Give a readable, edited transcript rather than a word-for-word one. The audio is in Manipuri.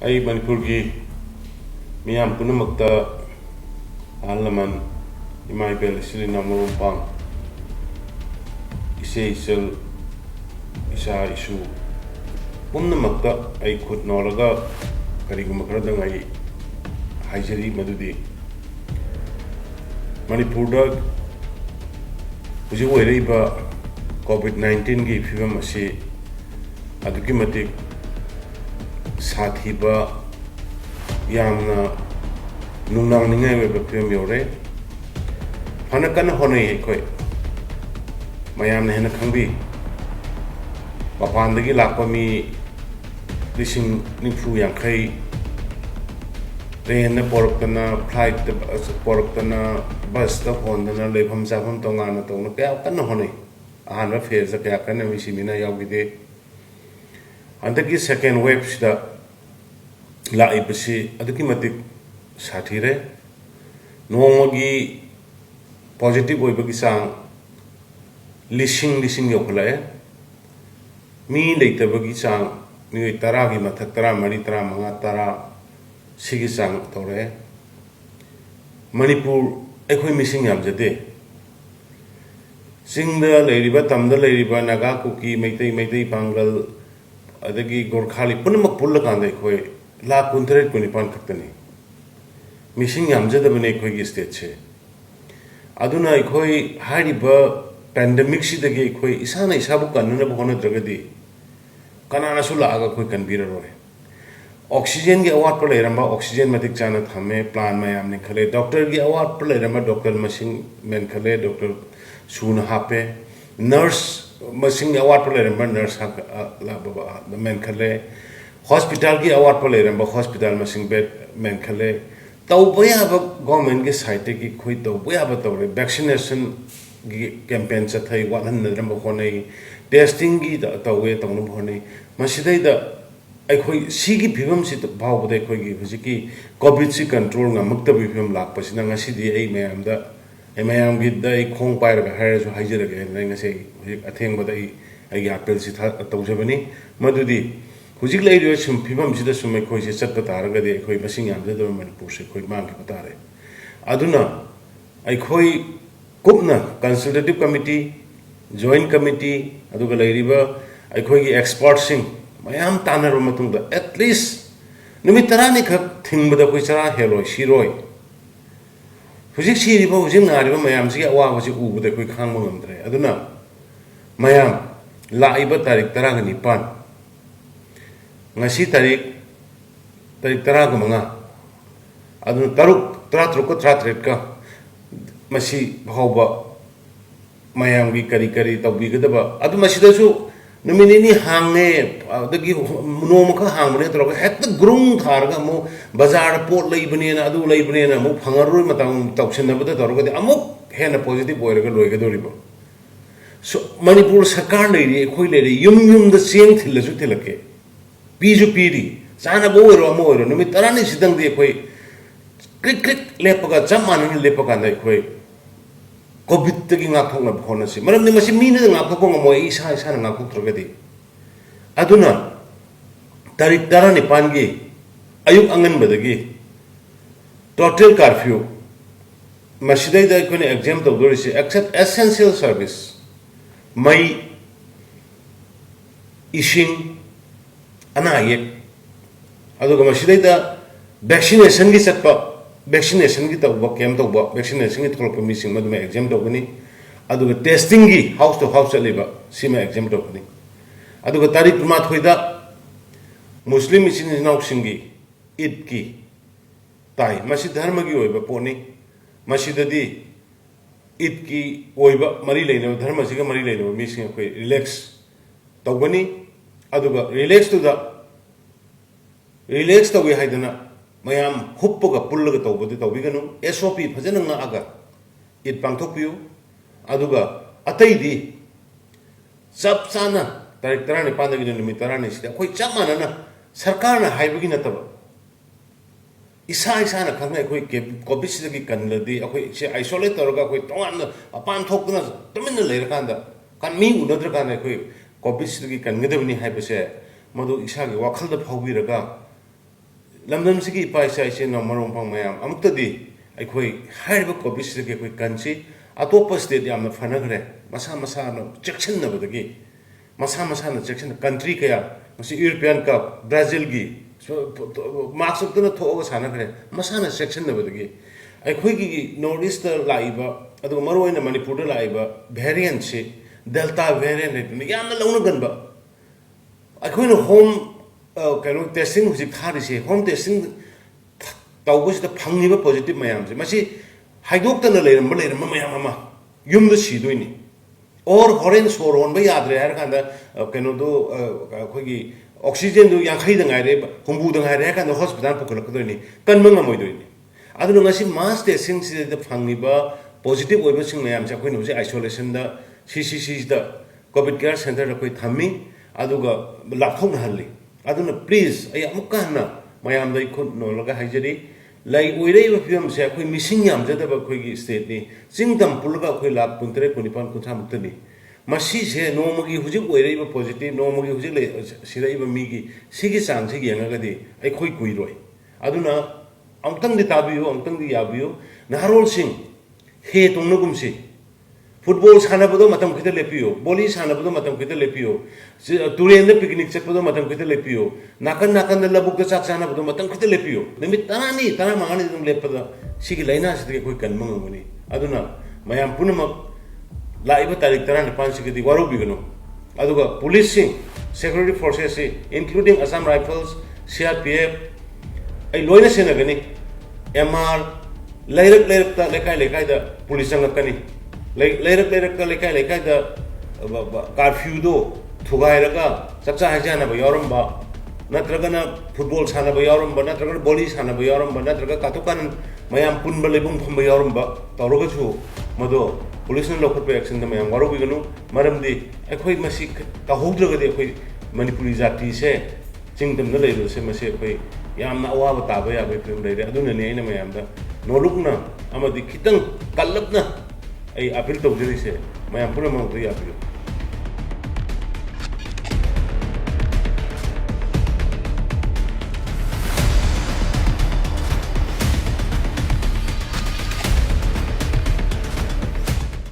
ai Manipur ki miyam punamakta alaman imai bel sili namurum pang ise isel isa isu punamakta ai khut nolaga kariguma khradang ai haijari madudi Manipur da uji oiraiba COVID-19 ki fivam asi aduki matik साथीबा यामना नुंगनांग निंगाय वेब फिल्म योरे फना कन होने कोई मयाम ने हन खंबी मपानदगी लाकपा मी लिसिंग निफ्रु यांखै ट्रेन ने पोरकतना फ्लाइट पोरकतना बस ता होंदना लेफम जाफम तोंगाना तोंना क्या कन होने आहान फेज क्या कन मिसिमिना यावगिदे अंदकी सेकेंड वेव सिदा लाइबसी अदुकी मतिक साथीरे नोंगी पॉजिटिव ओइबगी सांग लिसिंग योखलाए मी लेतबगी सांग मी तरा की मथक तरा मरी तरा मंगा तरा सिगी सांग तोरे मणिपुर एखोई मिसिंग याम जदे सिंगदा लेरिबा तमदा लेरिबा नागा कुकी मैतई पांगल अदगी गोरखाली पुनमक पुल्ल कांदे खोय ला कुंतरे कुनिपान खक्तनी मिसिंग यामजदबने खोय की स्टेट छे अदुना खोय हारिबा पैंडेमिक सिदगे खोय इसाना इसाबु कन्नब होनद्रगदी कनानासु लागा खोय कनबिररोय ऑक्सीजन की अवार्ड पर लेरंबा ऑक्सीजन मतिक चाना थमे प्लान मयाम ने खले डॉक्टर की अवार्ड पर लेरंबा डॉक्टर मसिंग मेन खले डॉक्टर सुन हापे नर्स मसिंग अवार्ड पर लेरंबा नर्स मेन खले हॉस्पिटल की अवार्ड पर लेरंबा हॉस्पिटल मसिंग बेड मेन खले तौबया गवर्नमेंट के साइट की खोई तौबया तौरे वैक्सीनेशन की कैंपेन चथै वाहन नरंबा होनै टेस्टिंग की तौवे तौनु होनै मसिदैदा अखोई सिगी फिवम सि भावबदे अखोई हुजिकी कोविड सि control ngamक्तबि फिवम लाकपसिना ngasidi ei mayam gi dai khong pairaga hairesu haijirage nai ngase hujik athengbada ai apel si tawjabani madudi hujik leirio sum phimam sida sum khoi se chatpa taraga de khoi masing yam de Manipur se khoi mang ki patare aduna ai khoi kupna consultative committee joint committee aduga leiriba ai khoi gi expert sing mayam tanaro matungda at least numit tarani khak thingbada khoi chara heloi siroi hujik siriba hujik ngariba mayam si awa si ubada khoi khangma ngamdre aduna mayam laiba tarik taraga nipan ngasi tarik 19 aduna taruk tratret ka masi bhawba mayam gi kari tawbigadaba adu masidasu numinini hangne adagi nomaka hangmane toroga hekta grung tharga mo bazar pot leibane na adu leibane na mo phangaroi matang tawchinabada toroga de amuk hena positive oiraga loigadoriba so Manipur sarkar leiri khoi leiri yum da cheng thilasu thilake piju piri chana boiro amoiro numit tarani sidang de khoi krik lepaga chamana lepaga dai khoi COVID tagi ngakthokna phonasi maram ni masi mina ngakthokko ngomoi isa na ngakthoktrogadi aduna tarik 19 gi ayuk angan badagi total curfew masidai da kone exam tawdorisi except essential service mai ising anayek aduga masidai da vaccination gi chatpa vaccination ki tawba kem tawba vaccination ki tholpa mising madme exam tawbani aduga testing gi house to house chaliba sima exam tawbani aduga tarik ma thoida muslim isin nauk singi id ki tai masi dharma gi oiba poni masi dadi id ki oiba mari leina dharma siga mari leina mising koi relax tawbani aduga relax tawi haidana mayam huppaga pullaga tawbadi tawbiganu SOP phajana nga aga it pangthokpiu aduga ataidi chap chana tarik 19 gi numit 19 sida khoi chamana na sarkar na haibagi nataba isa na khangna khoi covid sidagi kanladi khoi se isolate toroga khoi tongan apan thokna tumin leira kanda kan mi unadra kan khoi covid sidagi kangedabni haibase madu isa gi wakhalda phawbiraga lamdam sigi pai sai se no marong pang mayam amukta di aikhoi hairba covid se ke koi kanchi atopa state yamna fanagre masa masa no section na badagi masa masa na section country kaya masi european ka brazil gi marks up na thoga sanagre masa na section na badagi aikhoi gi north east laiba adu maroi na manipur laiba variant se delta variant ne yamna launa ganba aikhoi no home kano testing hujik thari se home testing tawbus da phangniba positive mayam se masi haidok ta na leiram mayam ama yum da sidoini or horen soron ba yadre har kanda kano do khogi oxygen do yang khai da ngai re humbu da ngai re kanda hospital pukul ko ni kan mang moi doini adu ngasi mass testing se da phangniba positive oiba sing mayam se khoi no se isolation da ccc da covid care center da koi thammi adu ga lapthok na halli aduna please ay amukana mayam dai khut no laga haijari lai oirei ba film se khoi missing yam jada ba khoi gi state ni singdam pulga khoi lak puntre kunipan kutha muktani masi se no magi hujik oirei ba positive no magi hujik le sirai ba mi gi sigi sang se yenga ga di ai khoi kui roi aduna amtang di tabiyo amtang di yabiyo naharol sing he tongnugum si football sana bodo matam khita lepiyo boli sana bodo matam khita lepiyo turen de picnic chak bodo matam khita lepiyo nakan de labuk chak sana bodo matam khita lepiyo nimit tanani tana mangani dum lepada sigi laina sidi koi kan mangani aduna mayam punamak laiba tarik taran pan sigi di waru bigano aduga police sing security forces including Assam Rifles CRPF ai loina senagani MR lairak ta lekai da police ngakani lairak ka lekai da curfew do thugai raga chakcha hajana ba yoram ba natragana football sana ba yoram ba natragana boli sana ba yoram ba natraga katukan mayam punba lebum phamba yoram ba tawroga chu mado police na lokot action da mayam waru biganu maramdi akhoi masi ka hogdraga de akhoi manipuri jati se chingdam na leiru se masi akhoi yamna awa ba ta ba ya ba film leire aduna ne ina mayam da nolukna amadi kitang kallapna ay apil to jeri se mayam pura mang to ya apil